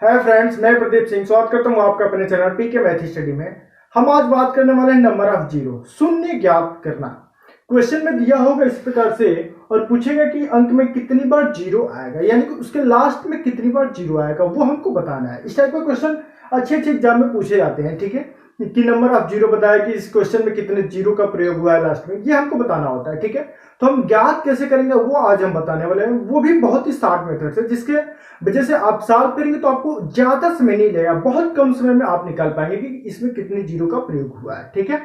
Hi friends, मैं प्रदीप सिंह स्वागत करता हूँ आपका अपने चैनल पीके मैथ स्टडी में। हम आज बात करने वाले हैं नंबर ऑफ जीरो, शून्य ज्ञात करना। क्वेश्चन में दिया होगा इस प्रकार से और पूछेगा कि अंक में कितनी बार जीरो आएगा, यानी कि उसके लास्ट में कितनी बार जीरो आएगा वो हमको बताना है। इस टाइप का क्वेश्चन अच्छे अच्छे एग्जाम में पूछे जाते हैं। ठीक है, कि नंबर ऑफ जीरो बताया कि इस क्वेश्चन में कितने जीरो का प्रयोग हुआ है लास्ट में, ये हमको बताना होता है। ठीक है, तो हम ज्ञात कैसे करेंगे वो आज हम बताने वाले हैं, वो भी बहुत ही शार्ट मेथड से, जिसके वजह से आप सॉल्व करेंगे तो आपको ज्यादा समय नहीं लगेगा, बहुत कम समय में आप निकाल पाएंगे कि इसमें कितने जीरो का प्रयोग हुआ है। ठीक है,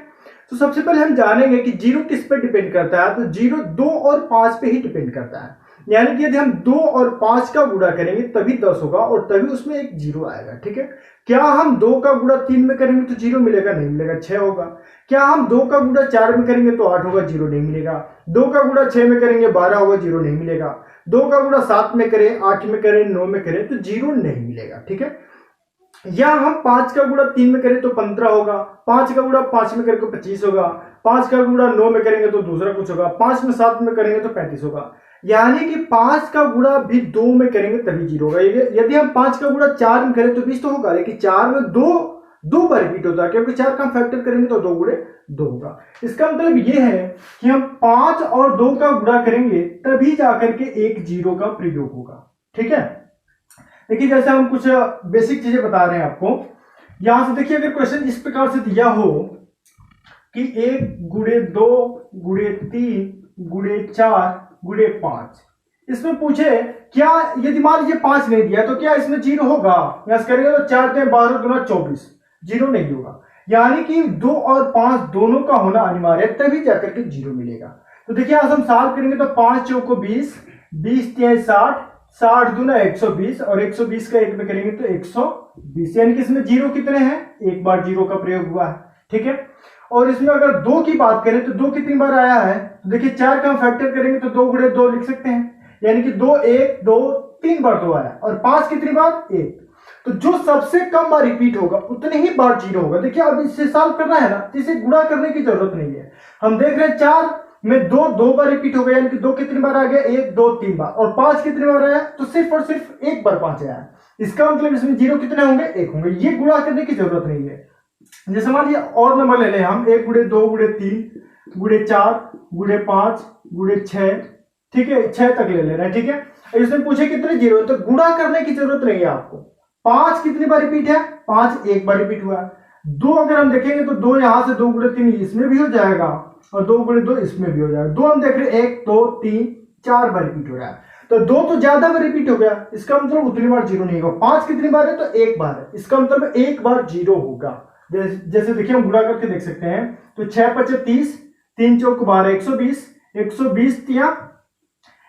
तो सबसे पहले हम जानेंगे कि जीरो किस पे डिपेंड करता है। तो जीरो 2 और 5 पे ही डिपेंड करता है, यानी कि यदि हम 2 और 5 का गुणा करेंगे तभी 10 होगा और तभी उसमें एक जीरो आएगा। ठीक है, क्या हम 2 का गुणा 3 में करेंगे तो जीरो मिलेगा? नहीं मिलेगा, 6 होगा। क्या हम 2 का गुणा 4 में करेंगे तो 8 होगा? जीरो नहीं मिलेगा। 2 का गुणा 6 में करेंगे 12 होगा? जीरो नहीं मिलेगा। 2 का गुणा 7 में करें, 8 में करें, 9 में करें तो जीरो नहीं मिलेगा। ठीक है, या हम 5 का गुणा 3 में करें तो 15 होगा, 5 का गुणा 5 में करें तो 25 होगा, 5 का गुणा 9 में करेंगे तो दूसरा कुछ होगा, 5 में 7 में करेंगे तो 35 होगा। यानी कि 5 का गुणा भी 2 में करेंगे तभी जीरो होगा। यदि हम 5 का गुणा 4 में करें तो 20 तो होगा, लेकिन 4 में दो बार रिपीट होता है, क्योंकि 4 का हम फैक्टर करेंगे तो 2 गुणे 2 होगा। इसका मतलब ये है कि हम 5 और 2 का गुणा करेंगे तभी जाकर के एक जीरो का प्रयोग होगा। ठीक है, देखिए जैसे हम कुछ बेसिक चीजें बता रहे हैं आपको। यहां से देखिए, अगर क्वेश्चन इस प्रकार से दिया हो कि 1 गुणे 2 गुणे 3 गुणे 4 गुणे 5, इसमें पूछे क्या यदि मान लीजिए 5 नहीं दिया तो क्या इसमें जीरो होगा? यहां करेंगे तो 4 × 12 × 24, जीरो नहीं होगा। यानी कि 2 और 5 दोनों का होना अनिवार्य है, तभी जाकर के जीरो मिलेगा। तो देखिए आज हम सॉल्व करेंगे तो 5 चौको 20, 20 × 60, 60 दूना 120 और 120 का 1 में करेंगे तो 120, यानी कि इसमें जीरो कितने हैं? एक बार जीरो का प्रयोग हुआ है। ठीक है, और इसमें अगर 2 की बात करें तो 2 कितनी बार आया है? तो देखिए 4 का हम फैक्टर करेंगे तो 2 गुणे 2 लिख सकते हैं, यानी कि 2 1 2 3 बार 2 आया। और 5 कितनी बार? 1। तो जो सबसे कम बार रिपीट होगा उतने ही बार जीरो होगा। देखिए अब इससे सॉल्व करना है ना, तो इसे गुणा करने की जरूरत नहीं है। हम देख रहे हैं 4 में 2 बार रिपीट हो गया, यानी कि 2 कितनी बार आ गया? 1 2 3 बार। और 5 कितनी बार आया? तो सिर्फ और सिर्फ एक बार 5 आया। इसका मतलब इसमें जीरो कितने होंगे? 1 होंगे। ये गुणा करने की जरूरत नहीं है। जैसे मान लीजिए और नंबर ले लें हम, 1 गुणे 2 गुणे 3 गुणे 4 गुणे 5 गुणे 6, ठीक है 6 तक ले लेना है। ठीक है, इसमें पूछे कितने जीरो, तो गुणा करने की जरूरत नहीं है आपको। 5 कितनी बार रिपीट है? 5 एक बार रिपीट हुआ है। 2 अगर हम देखेंगे तो 2 यहां से 2 गुणे 3 इसमें भी हो जाएगा और 2 गुणे 2 इसमें भी हो जाएगा। 2 हम देख रहे हैं 1 2 3 4 बार रिपीट हो रहा है, तो 2 तो ज्यादा बार रिपीट हो गया, इसका मतलब उतनी बार जीरो नहीं होगा। 5 कितनी बार है? तो एक बार है, इसका मतलब एक बार जीरो होगा। जैसे देखिए हम गुणा करके देख सकते हैं, तो 6 5 30, 3 चौक 12 120, 120 तिया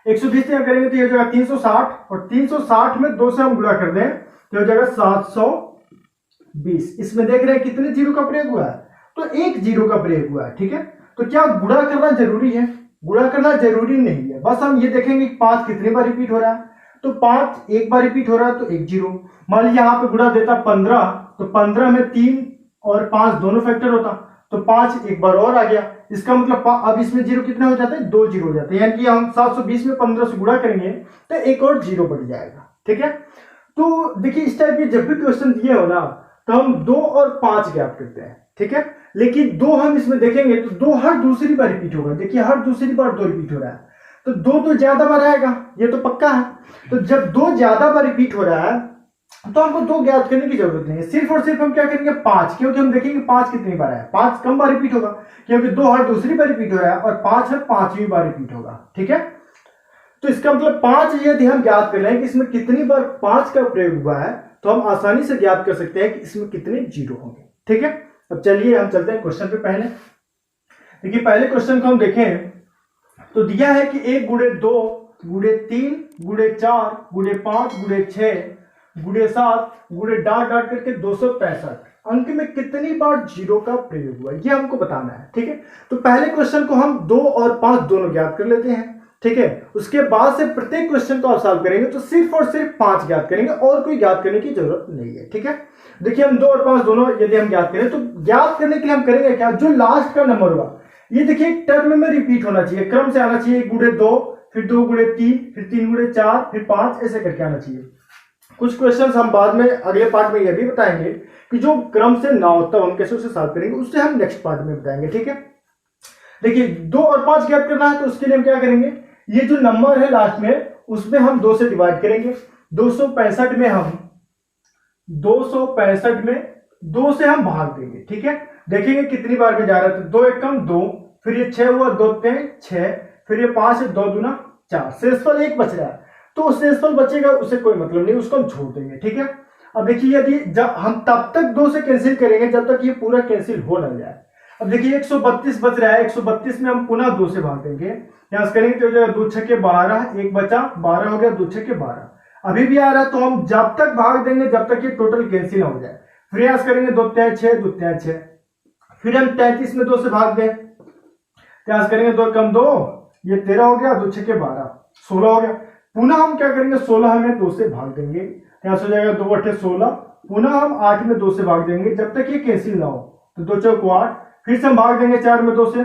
120 तिया करेंगे तो ये हो जाएगा 360, और 360 में 2 से हम गुणा कर दें तो हो जाएगा 720। इसमें देख रहे हैं कितने जीरो का प्रयोग हुआ है? तो एक जीरो का प्रयोग हुआ है। ठीक है, तो क्या गुणा करना जरूरी है? गुणा करना जरूरी नहीं है, बस हम ये देखेंगे कि 5 कितनी बार रिपीट हो रहा है। तो 5 एक बार रिपीट हो रहा है तो एक जीरो। मान लीजिए यहाँ पे गुणा देता 15, तो 15 में 3 और 5 दोनों फैक्टर होता तो 5 एक बार और आ गया। इसका मतलब अब इसमें जीरो कितने हो जाते हैं? 2 जीरो हो जाते हैं, यानी कि हम 720 में 15 से गुणा करेंगे तो एक और जीरो बढ़ जाएगा। ठीक है, तो देखिए इस टाइप के जब भी क्वेश्चन दिए हो ना तो हम 2 और 5 ज्ञात करते हैं। ठीक है, लेकिन 2 हम इसमें देखेंगे तो 2 हर दूसरी बार रिपीट होगा। देखिए हर दूसरी बार 2 रिपीट हो रहा है, तो 2 तो ज्यादा बार आएगा, ये तो पक्का है। तो जब 2 ज्यादा बार रिपीट हो रहा है तो हमको 2 ज्ञात करने की जरूरत नहीं है, सिर्फ और सिर्फ हम क्या करेंगे 5, क्योंकि हम देखेंगे 5 कितनी बार है। 5 कम बार रिपीट होगा, क्योंकि 2 हर दूसरी बार रिपीट हो रहा है और 5 हर पांचवी बार रिपीट होगा। ठीक है, तो इसका मतलब 5 यदि हम ज्ञात कर लें कि इसमें कितनी बार 5 का प्रयोग हुआ है तो हम आसानी से ज्ञात कर सकते हैं कि इसमें कितने जीरो होंगे। ठीक है, अब चलिए हम चलते हैं क्वेश्चन पे। पहले देखिए पहले क्वेश्चन को हम देखें तो दिया है कि 1 गुणे 2 गुणे 3 गुणे 4 गुणे 5 गुणे 6 गुणे 7 गुणे डाट डाट करके 265 अंक में कितनी बार जीरो का प्रयोग हुआ, ये हमको बताना है। ठीक है, तो पहले क्वेश्चन को हम 2 और 5 दोनों ज्ञात कर लेते हैं। ठीक है, उसके बाद से प्रत्येक क्वेश्चन को आप सॉल्व करेंगे तो सिर्फ और सिर्फ 5 ज्ञात करेंगे और कोई ज्ञात करने की जरूरत नहीं है। ठीक है, देखिए हम 2 और 5 दोनों यदि हम ज्ञात करें तो ज्ञात करने के लिए हम करेंगे क्या, जो लास्ट का नंबर होगा ये देखिए टर्म में रिपीट होना चाहिए, क्रम से आना चाहिए। 1 गुणे 2, फिर 2 गुणे 3, फिर 3 गुणे 4, फिर 5, ऐसे करके आना चाहिए। कुछ क्वेश्चंस हम बाद में अगले पार्ट में यह भी बताएंगे कि जो क्रम से ना होता हम कैसे उसे सॉल्व करेंगे, उससे हम नेक्स्ट पार्ट में बताएंगे। ठीक है, देखिए 2 और 5 ज्ञात करना है तो उसके लिए हम क्या करेंगे, ये जो नंबर है लास्ट में उसमें हम 2 से डिवाइड करेंगे। 265 में हम 265 में 2 से हम भाग देंगे। ठीक है, देखेंगे कितनी बार में जा रहा है, तो 2 एक कम 2, फिर ये 6 हुआ, 2 3 6, फिर ये 5 है, 2 दूना 4, शेषफल 1 बच रहा है, तो शेषफल बचेगा उससे कोई मतलब नहीं, उसको हम छोड़ देंगे। ठीक है, अब देखिए यदि जब हम तब तक 2 से कैंसिल करेंगे जब तक ये पूरा कैंसिल हो ना जाए। अब देखिए 132 बच रहा है, 132 में हम पुनः 2 से भाग देंगे, यहां से करेंगे तो हो जाएगा 2 6 12, 1 बचा 12 हो गया, 2 6 12, अभी भी आ रहा है, तो हम जब तक भाग देंगे जब तक ये टोटल कैंसिल ना हो जाए। फिर यहां से करेंगे 2 3 6, 2 3 6, फिर हम 33 में 2 से भाग दें, यहां से करेंगे 2 कम 2, ये 13 हो गया, 2 6 12 16 हो गया, पुनः हम क्या करेंगे 16 में 2 से भाग देंगे, यहां से हो जाएगा 2 8 16, पुनः हम 8 में 2 से भाग देंगे जब तक ये कैंसिल ना हो, तो 2 4 8, फिर से हम भाग देंगे 4 में 2 से,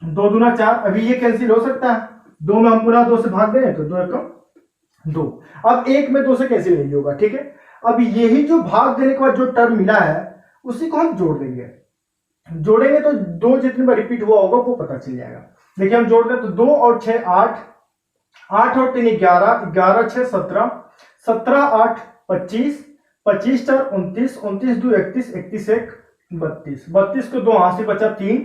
2 दूना 4, अभी ये कैंसिल हो सकता है, 2 में हम पुनः 2 से भाग दें तो 2 1 2, अब 1 में 2 से कैंसिल नहीं होगा। ठीक है, अब यही जो भाग देने के बाद जो टर्म मिला है उसी को हम जोड़ देंगे, जोड़ेंगे तो 2 जितनी बार रिपीट हुआ होगा वो पता चल जाएगा। देखिए हम जोड़ दें तो 2 और 6 8, 8 और 3 11, 11 6 17, 17 8 25, 25 4 29, 29 2 31, 31 1 32, 32 को 2 हाथ से बचा 3,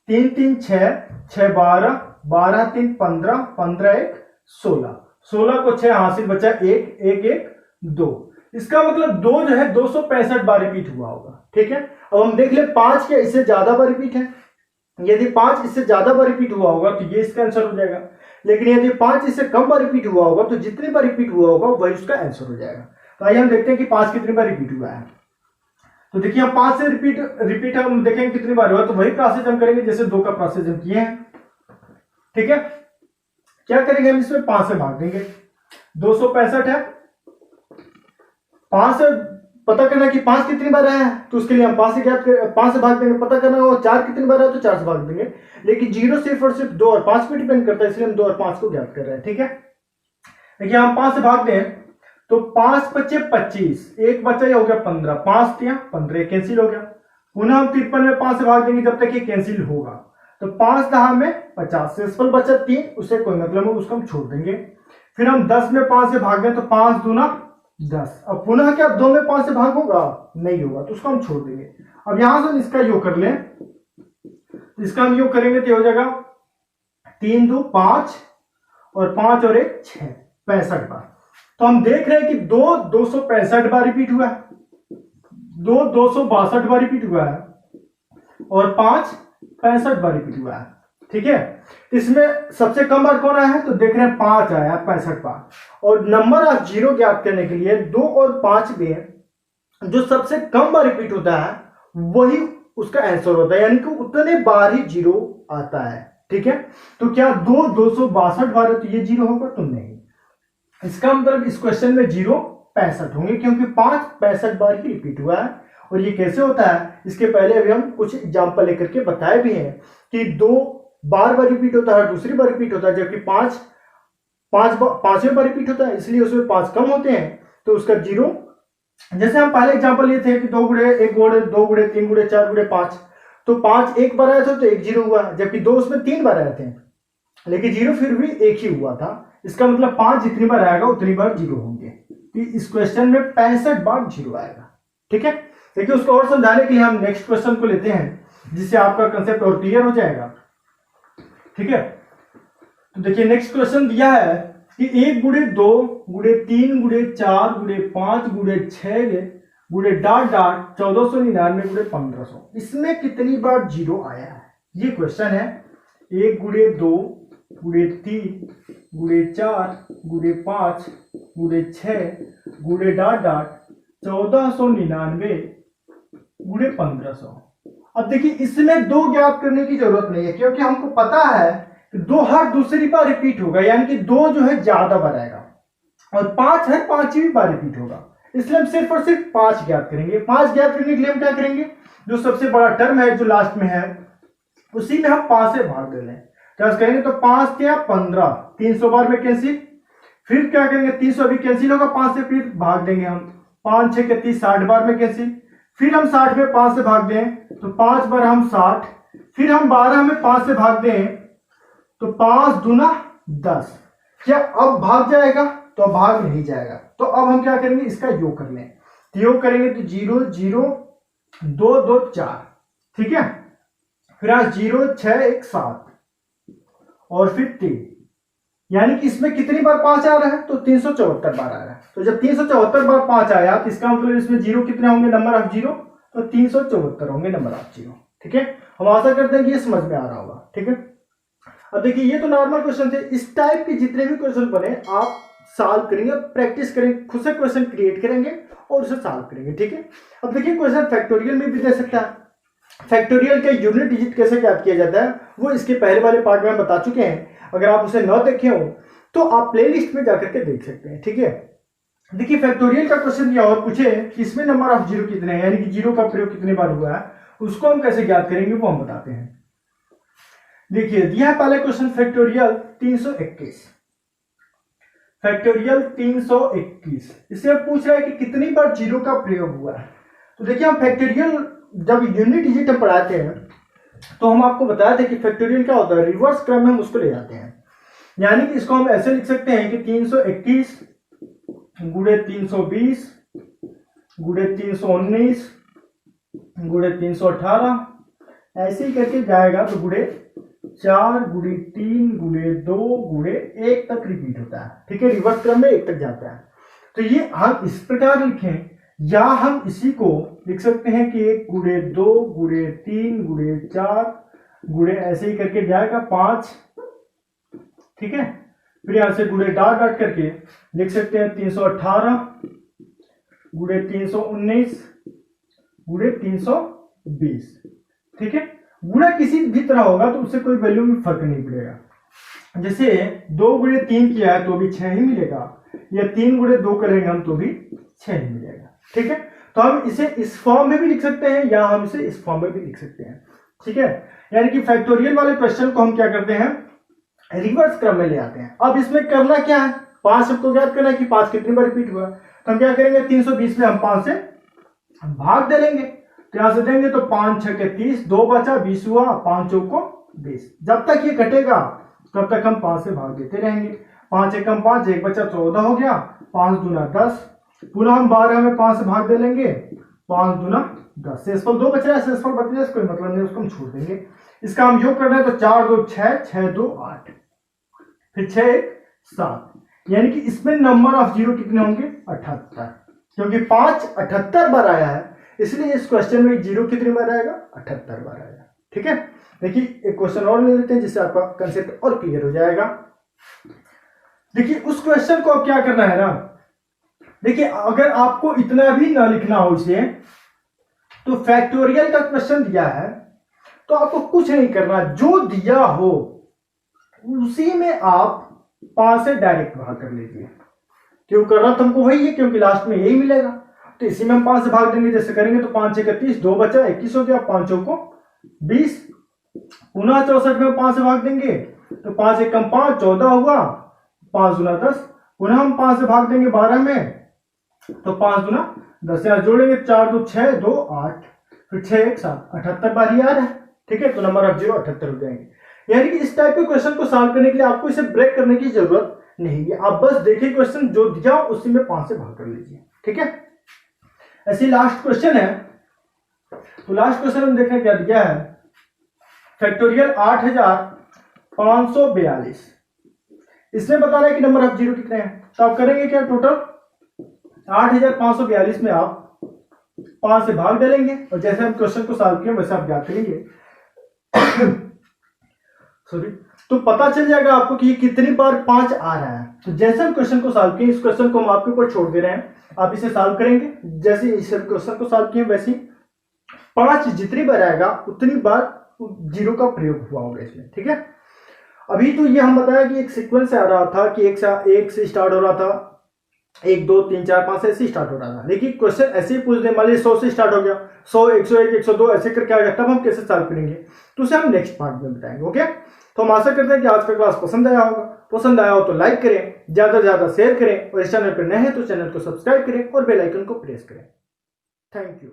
3 3 6, 6 12, 12 3 15, 15 1 16, 16 को 6 हाथ से बचा 1, 1 1 2, इसका मतलब 2 जो है 265 बार रिपीट हुआ होगा। ठीक है, अब हम देख ले 5 क्या इससे ज्यादा बार रिपीट है, यदि 5 इससे ज्यादा बार रिपीट हुआ होगा तो ये इसका आंसर हो जाएगा, लेकिन यदि 5 इससे कम बार रिपीट हुआ होगा तो जितनी बार रिपीट हुआ होगा वही उसका आंसर हो जाएगा। तो आइए हम देखते हैं कि 5 कितनी बार रिपीट हुआ है। तो देखिए हम 5 से रिपीट हम देखेंगे कितनी बार हुआ, तो वही प्रोसेस हम करेंगे जैसे 2 का प्रोसेस हम किए हैं। ठीक है, क्या करेंगे हम इसमें 5 से भाग देंगे, 265 है, 5 से पता करना कि 5 कितनी बार आया है, तो उसके लिए हम 5 से ज्ञात 5 से भाग देंगे, पता करना होगा 4 कितनी बार आया तो 4 से भाग देंगे, लेकिन 0 सिर्फ और सिर्फ 2 और 5 पे डिपेंड करता है, इसलिए हम 2 और 5 को ज्ञात कर रहे हैं। ठीक है, देखिए हम 5 से भाग दें तो 5 बचे 25, 1 बचा ये हो गया 15, 5 दिया 15 कैंसिल हो गया, पुनः हम 53 में 5 से भाग देंगे जब तक ये कैंसिल होगा, तो 5 10 में 50, शेषफल बचा 3, उससे कोई मतलब नहीं, उसको हम छोड़ देंगे। फिर हम 10 में 5 से भाग दें तो 5 दूना 10, अब पुनः क्या 2 में 5 से भाग होगा, नहीं होगा, तो उसको हम छोड़ देंगे। अब यहां से हम इसका योग कर लें, इसका हम योग करेंगे तो हो जाएगा 3 2 5 और 5 और 1 6, 65 बार। तो हम देख रहे हैं कि 2 265 बार रिपीट हुआ है, 2 262 बार रिपीट हुआ है और 5 65 बार रिपीट हुआ है। ठीक है, इसमें सबसे कम बार कौन आया है, तो देख रहे हैं 5 आया 65 बार, और नंबर ऑफ 0 ज्ञात करने के लिए 2 और 5 में जो सबसे कम बार रिपीट होता है वही उसका आंसर होता है, यानी कि उतने बार ही 0 आता है। ठीक है, तो क्या 2 262 बार है तो ये 0 होगा, तो नहीं, इसका मतलब इस क्वेश्चन में 0 65 होंगे, क्योंकि 5 65 बार ही रिपीट हुआ है। और ये कैसे होता है, इसके पहले अभी हम कुछ एग्जाम्पल लेकर के बताए भी हैं कि 2 बार रिपीट होता है, दूसरी बार रिपीट होता है, जबकि 5वें बार रिपीट होता है, इसलिए उसमें 5 कम होते हैं, तो उसका 0, जैसे हम पहले एग्जाम्पल लिए थे कि 2 गुणे 1 गुणे 2 गुणे 3 गुणे 4 गुणे 5, तो 5 एक बार आया था तो 1 0 हुआ, जबकि 2 उसमें 3 बार आए थे, लेकिन 0 फिर भी 1 ही हुआ था। इसका मतलब 5 जितनी बार आएगा उतनी बार 0 होंगे, तो इस क्वेश्चन में 65 बार 0 आएगा। ठीक है, देखिए उसको और समझाने के लिए हम नेक्स्ट क्वेश्चन को लेते हैं, जिससे आपका कंसेप्ट और क्लियर हो जाएगा। ठीक है, तो देखिए नेक्स्ट क्वेश्चन दिया है कि 1 गुणे 2 गुणे 3 गुणे 4 गुणे 5 गुणे 6 गुणे डॉट डॉट 1499 गुणे 1500, इसमें कितनी बार 0 आया है, ये क्वेश्चन है। 1 गुणे 2 गुणे 3 गुणे 4 गुणे 5 गुणे 6 गुणे डॉट डॉट 1499 गुणे 1500। अब देखिए इसमें 2 ज्ञात करने की जरूरत नहीं है, क्योंकि हमको पता है कि 2 हर दूसरी बार रिपीट होगा, यानी कि 2 जो है ज्यादा बार आएगा, और 5 हर 5वीं बार रिपीट होगा, इसलिए हम सिर्फ और सिर्फ 5 ज्ञात करेंगे। 5 ज्ञात करने के लिए हम क्या करेंगे, जो सबसे बड़ा टर्म है जो लास्ट में है उसी में हम 5 से भाग दे लें, क्या करेंगे तो 5 क्या 15, 300 बार में कैंसिल, फिर क्या करेंगे, 300 अभी कैंसिल होगा 5 से, फिर भाग देंगे हम, 5 6 के 30, 60 बार में कैंसिल, फिर हम 60 में 5 से भाग दें तो 5 बार हम 60, फिर हम 12 में 5 से भाग दें तो 5 दूना 10। क्या अब भाग जाएगा? तो अब भाग नहीं जाएगा। तो अब हम क्या करेंगे, इसका योग कर लें। तो योग करेंगे तो 0 0 2 2 4, ठीक है। फिर आज 0 6 1 7 और फिर 3, यानी कि इसमें कितनी बार 5 आ रहा है? तो 374 बार आ रहा है। तो जब 374 बार 5 आया तो इसका मतलब इसमें जीरो कितने होंगे, नंबर ऑफ जीरो, तो 374 होंगे नंबर ऑफ जीरो, ठीक है। हम आशा करते हैं कि ये समझ में आ रहा होगा, ठीक है। अब देखिए ये तो नॉर्मल क्वेश्चन थे। इस टाइप के जितने भी क्वेश्चन बने आप सॉल्व करेंगे, प्रैक्टिस करेंगे, खुद से क्वेश्चन क्रिएट करेंगे और उसे सॉल्व करेंगे, ठीक है। अब देखिए क्वेश्चन फैक्टोरियल में भी दे सकता है। फैक्टोरियल का यूनिट डिजिट कैसे ज्ञात किया जाता है वो इसके पहले वाले पार्ट में हम बता चुके हैं। अगर आप उसे न देखे हो तो आप प्लेलिस्ट में जाकर के देख सकते हैं, ठीक है। देखिए फैक्टोरियल का क्वेश्चन दिया और पूछे कि इसमें नंबर ऑफ जीरो कितने हैं, यानी कि जीरो का प्रयोग कितने बार हुआ है, उसको हम कैसे ज्ञात करेंगे वो हम बताते हैं। देखिए दिया है पहले क्वेश्चन फैक्टोरियल 321, फैक्टोरियल 321, इससे पूछ रहा है कि कितनी बार जीरो का प्रयोग हुआ है। तो देखिए हम फैक्टोरियल जब यूनिट डिजिट हम पढ़ाते हैं तो हम आपको बताया था कि फैक्टोरियल क्या होता है, रिवर्स क्रम में हम उसको ले जाते हैं। यानी कि इसको हम ऐसे लिख सकते हैं कि 321 गुणे 320 गुणे 319 गुणे 318, ऐसे ही करके जाएगा तो गुणे 4 गुणे 3 गुणे 2 गुणे 1 तक रिपीट होता है, ठीक है। रिवर्स क्रम में 1 तक जाता है। तो ये हम इस प्रकार लिखें या हम इसी को लिख सकते हैं कि 1 गुणे 2 गुणे 3 गुणे 4 गुणे ऐसे ही करके जाएगा 5, ठीक है। फिर यहां से गुणे डाट डाट करके लिख सकते हैं 318 गुणे 319 गुणे 320, ठीक है। गुणा किसी भी तरह होगा तो उससे कोई वैल्यू में फर्क नहीं पड़ेगा। जैसे 2 गुणे 3 किया है तो भी 6 ही मिलेगा, या 3 गुणे 2 करेंगे हम तो भी 6 ही मिलेगा, ठीक है। तो हम इसे इस फॉर्म में भी लिख सकते हैं या हम इसे इस फॉर्म में भी लिख सकते हैं, ठीक है। यानी कि फैक्टोरियल वाले क्वेश्चन को हम क्या करते हैं, रिवर्स क्रम में ले आते हैं। अब इसमें करना क्या है, 5 सबको याद करना है कि 5 कितनी बार रिपीट हुआ। तो हम क्या करेंगे, 320 में हम 5 से भाग दे लेंगे। तो यहां से देंगे तो 5 6 के 30, 2 बचा 20 हुआ, 5 चौक को 20। जब तक ये कटेगा तब तक हम 5 से भाग देते रहेंगे। 5 एक कम 5, 1 बचा 14 हो गया, 5 दूना 10। पुनः हम 12 में 5 से भाग दे लेंगे, 5 दूना 10। शेषफल 2 बच रहा है, शेषफल बच रहा है, कोई मतलब नहीं, उसको हम छोड़ देंगे। इसका हम योग करना है तो 4 2 6, 6 2 8, फिर 6 1 7, यानी कि इसमें नंबर ऑफ जीरो कितने होंगे, 78। क्योंकि 5 78 बार आया है इसलिए इस क्वेश्चन में जीरो कितनी बार आएगा, 78 बार आएगा, ठीक है। देखिए एक क्वेश्चन और ले लेते हैं जिससे आपका कंसेप्ट और क्लियर हो जाएगा। देखिए उस क्वेश्चन को अब क्या करना है ना, देखिए अगर आपको इतना भी ना लिखना हो इसे, तो फैक्टोरियल का क्वेश्चन दिया है तो आपको कुछ नहीं करना, जो दिया हो उसी में आप 5 से डायरेक्ट भाग कर लीजिए। क्यों करना तुमको वही है, क्योंकि लास्ट में यही मिलेगा। तो इसी में हम 5 से भाग देंगे। जैसे करेंगे तो 5 6 30, 2 बचा 21 हो गया, 5 चौको 20। पुनः 64 में 5 से भाग देंगे तो 5 एक कम 5, 14 हुआ, 5 दूना 10। पुनः हम 5 से भाग देंगे 12 में तो 5 दूना 10, यहाँ जोड़ेंगे 4 2 6 2 8, फिर 6 1 7, 78 बार ही आ रहा है, ठीक है। तो नंबर ऑफ जीरो 78 हो जाएंगे। यानी कि इस टाइप के क्वेश्चन को सॉल्व करने के लिए आपको इसे ब्रेक करने की जरूरत नहीं है, आप बस देखिए क्वेश्चन जो दिया उसी में 5 से भाग कर लीजिए, ठीक है। ऐसे लास्ट क्वेश्चन है, तो लास्ट क्वेश्चन हम देखना क्या दिया है, फैक्टोरियल 8542। इसमें बता रहा है कि नंबर ऑफ जीरो कितने हैं। तो आप करेंगे क्या, टोटल 8542 में आप 5 से भाग डालेंगे और जैसे हम क्वेश्चन को सॉल्व किए वैसे आप ज्ञात करेंगे सॉरी, तो पता चल जाएगा आपको कि ये कितनी बार 5 आ रहा है। तो जैसे हम क्वेश्चन को सॉल्व किए, इस क्वेश्चन को हम आपके ऊपर छोड़ दे रहे हैं, आप इसे सॉल्व करेंगे। जैसे इस क्वेश्चन को सॉल्व किए वैसे 5 जितनी बार आएगा उतनी बार जीरो का प्रयोग हुआ होगा इसमें, ठीक है। अभी तो ये हम बताया कि एक सीक्वेंस से आ रहा था कि एक से स्टार्ट हो रहा था, 1 2 3 4 5 ऐसे स्टार्ट हो रहा था, लेकिन क्वेश्चन ऐसे ही पूछ दे, मान लीजिए 100 से स्टार्ट हो गया, 100 101 102 ऐसे करके आएगा, तब हम कैसे सॉल्व करेंगे, तो उसे हम नेक्स्ट पार्ट में बताएंगे। ओके, तो हम आशा करते हैं कि आज का क्लास पसंद आया होगा। पसंद आया हो तो लाइक करें, ज्यादा से ज्यादा शेयर करें, और इस चैनल पर नए हैं तो चैनल को सब्सक्राइब करें और बेल आइकन को प्रेस करें। Thank you.